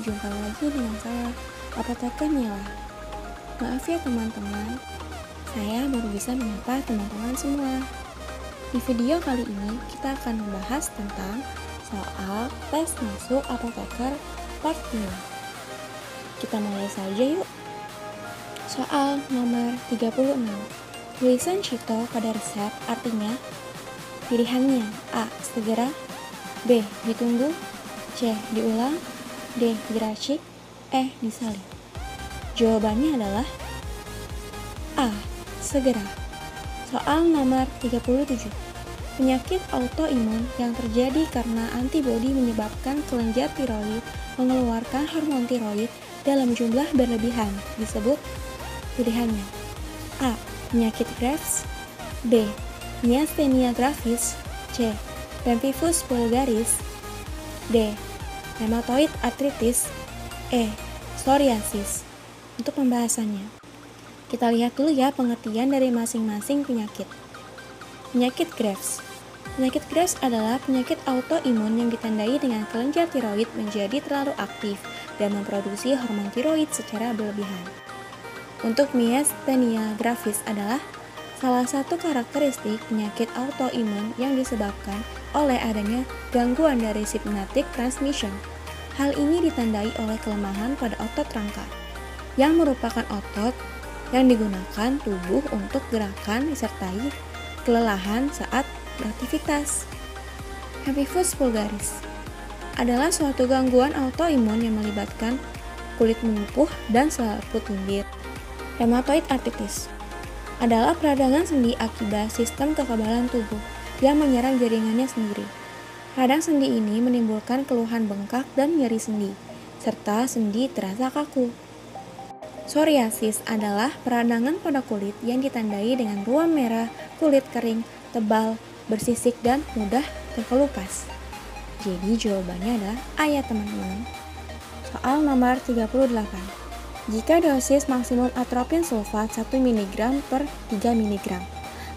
jumpa lagi dengan saya, Apoteker Nila. Maaf ya teman-teman, saya baru bisa menyapa teman-teman semua. Di video kali ini kita akan membahas tentang soal tes masuk apoteker part 5. Kita mulai saja yuk. Soal nomor 36. Tulisan Cito pada resep artinya pilihannya A. Segera, B. Ditunggu, C. Diulang, D. Diracik, E. Disalin. Jawabannya adalah A. Segera. Soal nomor 37. Penyakit autoimun yang terjadi karena antibodi menyebabkan kelenjar tiroid mengeluarkan hormon tiroid dalam jumlah berlebihan disebut pilihannya A. Penyakit Graves, B. Myasthenia gravis, C. Pemphigus vulgaris, D. Rheumatoid arthritis, E. Psoriasis. Untuk pembahasannya, kita lihat dulu ya pengertian dari masing-masing penyakit. Penyakit Graves. Penyakit Graves adalah penyakit autoimun yang ditandai dengan kelenjar tiroid menjadi terlalu aktif dan memproduksi hormon tiroid secara berlebihan. Untuk myasthenia gravis adalah salah satu karakteristik penyakit autoimun yang disebabkan oleh adanya gangguan dari synaptic transmission. Hal ini ditandai oleh kelemahan pada otot rangka, yang merupakan otot yang digunakan tubuh untuk gerakan disertai kelelahan saat beraktivitas. Pemphigus vulgaris adalah suatu gangguan autoimun yang melibatkan kulit lumpuh dan selaput lendir. Rheumatoid arthritis adalah peradangan sendi akibat sistem kekebalan tubuh yang menyerang jaringannya sendiri. Radang sendi ini menimbulkan keluhan bengkak dan nyeri sendi, serta sendi terasa kaku. Psoriasis adalah peradangan pada kulit yang ditandai dengan ruam merah, kulit kering, tebal, bersisik, dan mudah terkelupas. Jadi jawabannya adalah A ya teman-teman. Soal nomor 38. Jika dosis maksimum atropin sulfat 1 mg per 3 mg,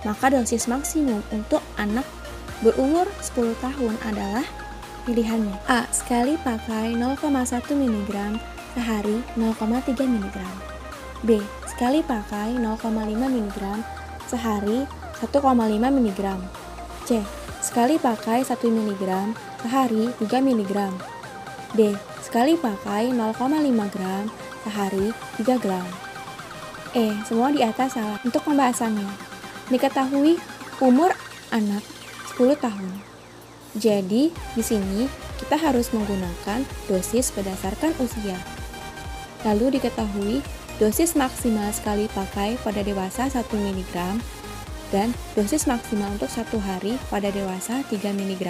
maka dosis maksimum untuk anak berumur 10 tahun adalah pilihannya A. Sekali pakai 0,1 mg sehari 0,3 mg, B. Sekali pakai 0,5 mg sehari 1,5 mg, C. Sekali pakai 1 mg sehari 3 mg, D. Sekali pakai 0,5 gram sehari 3 gram. E. Semua di atas salah. Untuk pembahasannya, diketahui umur anak 10 tahun. Jadi, di sini kita harus menggunakan dosis berdasarkan usia. Lalu diketahui dosis maksimal sekali pakai pada dewasa 1 mg dan dosis maksimal untuk 1 hari pada dewasa 3 mg.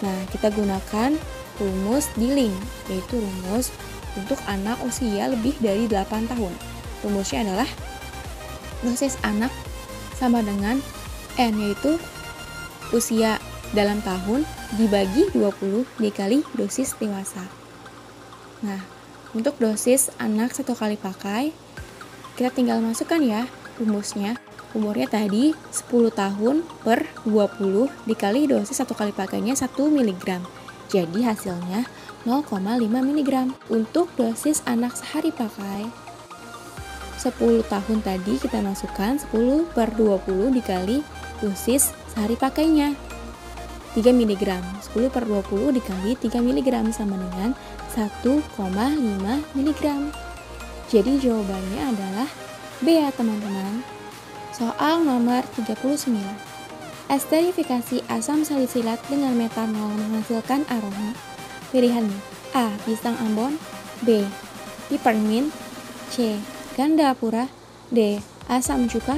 Nah, kita gunakan rumus Dilling, yaitu rumus untuk anak usia lebih dari 8 tahun. Rumusnya adalah dosis anak sama dengan N, yaitu usia dalam tahun dibagi 20 dikali dosis dewasa. Nah, untuk dosis anak 1 kali pakai, kita tinggal masukkan ya rumusnya. Umurnya tadi 10 tahun per 20 dikali dosis 1 kali pakainya 1 mg. Jadi hasilnya 0,5 mg. Untuk dosis anak sehari pakai 10 tahun tadi kita masukkan 10 per 20 dikali dosis sehari pakainya 3 mg. 10 per 20 dikali 3 mg sama dengan 1,5 mg. Jadi jawabannya adalah B ya teman-teman. Soal nomor 39. Esterifikasi asam salisilat dengan metanol menghasilkan aroma. Pilihannya A. Pisang Ambon, B. Peppermint, C. Ganda pura, D. Asam cuka,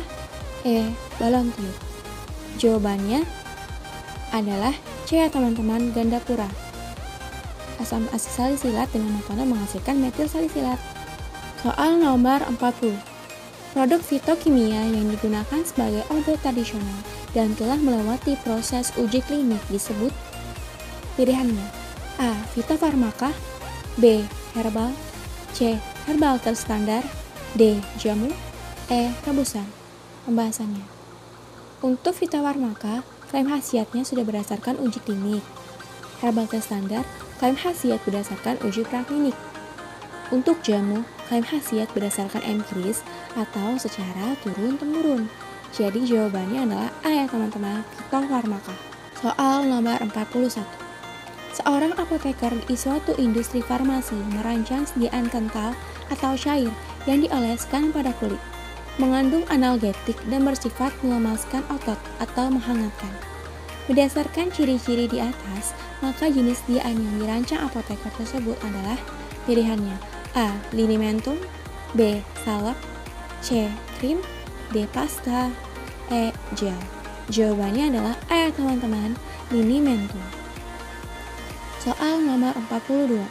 E. Balon tiup. Jawabannya adalah C ya teman-teman, ganda pura. Asam salisilat dengan metanol menghasilkan metil salisilat. Soal nomor 40. Produk fitokimia yang digunakan sebagai obat tradisional dan telah melewati proses uji klinik disebut pilihannya A. Fitofarmaka, B. Herbal, C. Herbal terstandar, D. Jamu, E. Rebusan. Pembahasannya, untuk fitofarmaka, klaim khasiatnya sudah berdasarkan uji klinik. Herbal terstandar, klaim khasiat berdasarkan uji praklinik. Untuk jamu, klaim khasiat berdasarkan empiris atau secara turun-temurun. Jadi jawabannya adalah A ya teman-teman, fitofarmaka. Soal nomor 41. Seorang apoteker di suatu industri farmasi merancang sediaan kental atau cair yang dioleskan pada kulit, mengandung analgetik dan bersifat melemaskan otot atau menghangatkan. Berdasarkan ciri-ciri di atas, maka jenis sediaan yang dirancang apoteker tersebut adalah pilihannya A. Linimentum, B. Salep, C. Krim, D. Pasta, E. Gel. Jawabannya adalah A ya teman-teman, linimentum. Soal nomor 42.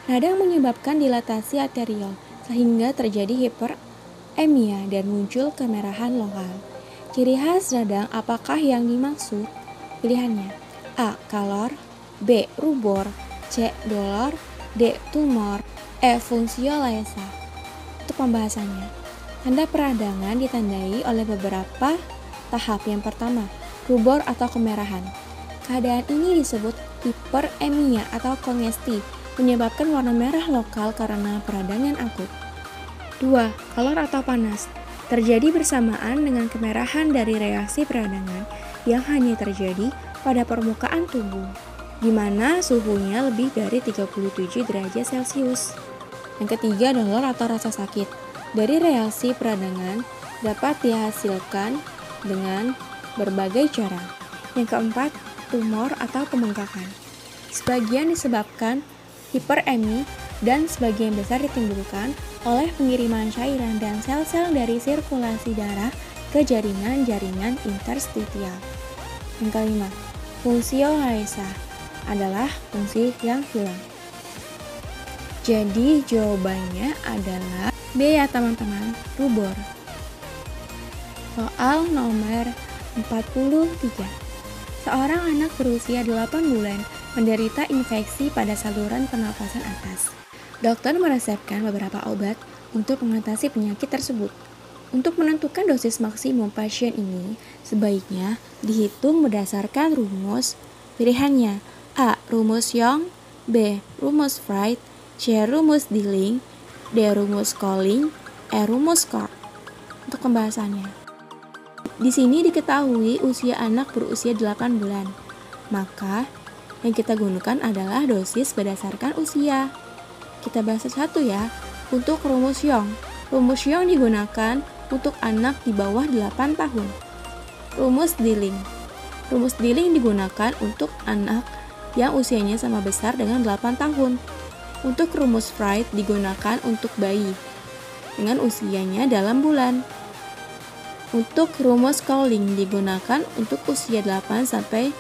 Radang menyebabkan dilatasi arterial sehingga terjadi hiperemia dan muncul kemerahan lokal. Ciri khas radang apakah yang dimaksud? Pilihannya A. Kalor, B. Rubor, C. Dolor, D. Tumor, E. Fungsio laesa. Untuk pembahasannya, tanda peradangan ditandai oleh beberapa tahap. Yang pertama, rubor atau kemerahan. Keadaan ini disebut hiperemia atau kongesti, menyebabkan warna merah lokal karena peradangan akut. 2. Kalor atau panas, terjadi bersamaan dengan kemerahan dari reaksi peradangan yang hanya terjadi pada permukaan tubuh, di mana suhunya lebih dari 37 derajat Celcius. Yang ketiga, dolor atau rasa sakit. Dari reaksi peradangan dapat dihasilkan dengan berbagai cara. Yang keempat, tumor atau pembengkakan. Sebagian disebabkan hiperemi dan sebagian besar ditimbulkan oleh pengiriman cairan dan sel-sel dari sirkulasi darah ke jaringan-jaringan interstitial. Yang kelima, fungsio laesa adalah fungsi yang hilang. Jadi jawabannya adalah B ya teman-teman, rubor. Soal nomor 43. Seorang anak berusia 8 bulan menderita infeksi pada saluran pernapasan atas. Dokter meresepkan beberapa obat untuk mengatasi penyakit tersebut. Untuk menentukan dosis maksimum pasien ini, sebaiknya dihitung berdasarkan rumus pilihannya. A. Rumus Young, B. Rumus Fried, C. Rumus Dilling, D. Rumus Colling, E. Rumus Cork. Untuk pembahasannya, di sini diketahui usia anak berusia 8 bulan. Maka, yang kita gunakan adalah dosis berdasarkan usia. Kita bahas satu ya. Untuk rumus Young. Rumus Young digunakan untuk anak di bawah 8 tahun. Rumus Dilling. Rumus Dilling digunakan untuk anak yang usianya sama besar dengan 8 tahun. Untuk rumus Fried digunakan untuk bayi dengan usianya dalam bulan. Untuk rumus Colling digunakan untuk usia 8-12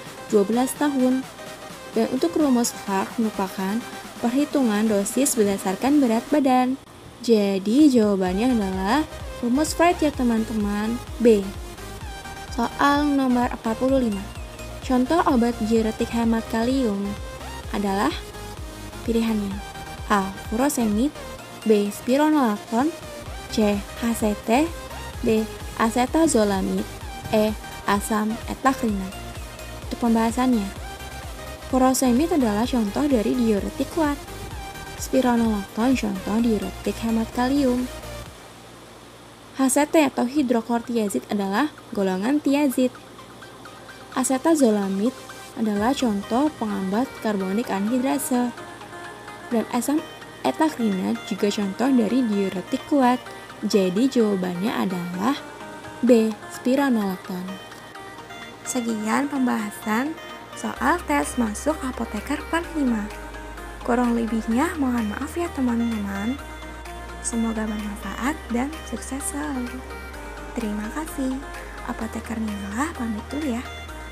tahun. Dan untuk rumus Clark merupakan perhitungan dosis berdasarkan berat badan. Jadi jawabannya adalah rumus Fried ya teman-teman, B. Soal nomor 45. Contoh obat diuretik hemat kalium adalah pilihannya A. Furosemid, B. Spironolakton, C. HCT, D. Acetazolamid, E. Asam etakrinat. Untuk pembahasannya, furosemid adalah contoh dari diuretik kuat. Spironolakton contoh diuretik hemat kalium. HCT atau hidrokortiazid adalah golongan tiazid. Acetazolamid adalah contoh pengambat karbonik anhidrasa. Dan asam etakrinat juga contoh dari diuretik kuat. Jadi jawabannya adalah B. Spironolakton. Sekian pembahasan soal tes masuk apoteker part 5. Kurang lebihnya mohon maaf ya teman-teman. Semoga bermanfaat dan sukses selalu. Terima kasih. Apoteker Nila pamit dulu ya.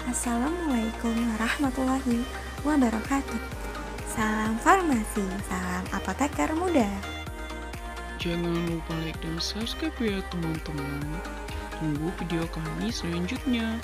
Assalamualaikum warahmatullahi wabarakatuh. Salam farmasi, salam apoteker muda. Jangan lupa like dan subscribe ya teman-teman. Tunggu video kami selanjutnya.